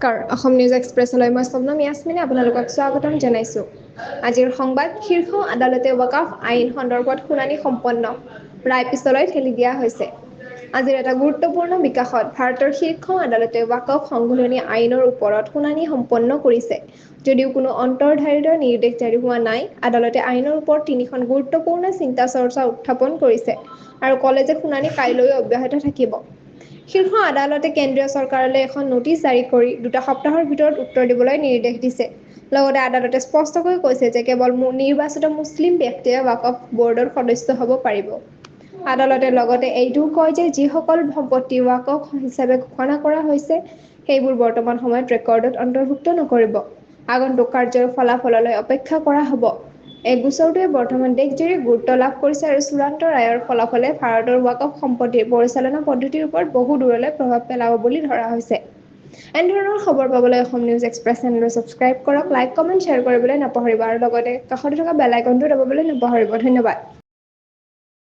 নমস্কাৰ অসম নিউজ এক্সপ্ৰেছলৈ মই স্বপ্নম ইয়াছমিনে আপোনালোকক স্বাগতম জনাইছোঁ। আজিৰ সংবাদ শীৰ্ষ আদালতে ৱাকাফ আইন সন্দৰ্ভত শুনানি সম্পন্ন ৰায় পিছলৈ ঠেলি দিয়া হৈছে। আজিৰ এটা গুৰুত্বপূৰ্ণ বিকাশত ভাৰতৰ শীৰ্ষ আদালতে ৱাকফ সংশোধনী আইনৰ ওপৰত শুনানি সম্পন্ন কৰিছে। যদিও কোনো অন্তৰ্ধাৰিত নিৰ্দেশ জাৰি হোৱা নাই, আদালতে আইনৰ ওপৰত তিনিখন গুৰুত্বপূৰ্ণ চিন্তা চৰ্চা উত্থাপন কৰিছে আৰু ক'লে যে শুনানি কাইলৈও অব্যাহত থাকিব। শীৰ্ষ আদালতে কেন্দ্ৰীয় চৰকাৰলৈ এখন নোটিছ জাৰি কৰি 2 সপ্তাহৰ ভিতৰত উত্তৰ দিবলৈ নিৰ্দেশ দিছে। লগতে আদালতে স্পষ্টকৈ কৈছে যে কেৱল নিৰ্বাচিত মুছলিম ব্যক্তিয়ে ৱাকফ বৰ্ডৰ সদস্য হ'ব পাৰিব। আদালতে লগতে এইটোও কয় যে যিসকল সম্পত্তি ৱাকফ হিচাপে ঘোষণা কৰা হৈছে সেইবোৰ বৰ্তমান সময়ত ৰেকৰ্ডত অন্তৰ্ভুক্ত নকৰিব। আগন্তুক কাৰ্যৰ ফলাফললৈ অপেক্ষা কৰা হ'ব। এই গোচৰটোৱে বৰ্তমান দেশজুৰি গুৰুত্ব লাভ কৰিছে আৰু চূড়ান্ত ৰায়ৰ ফলাফলে ভাৰতৰ ৱাকফ সম্পত্তিৰ পৰিচালনা পদ্ধতিৰ ওপৰত বহু দূৰলৈ প্ৰভাৱ পেলাব বুলি ধৰা হৈছে। এনেধৰণৰ খবৰ পাবলৈ অসম নিউজ এক্সপ্ৰেছ চেনেলটো ছাবস্ক্ৰাইব কৰক, লাইক, কমেণ্ট, শ্বেয়াৰ কৰিবলৈ নপাহৰিব আৰু লগতে কাষতে থকা বেল আইকনটো দবাবলৈ নপাহৰিব। ধন্যবাদ।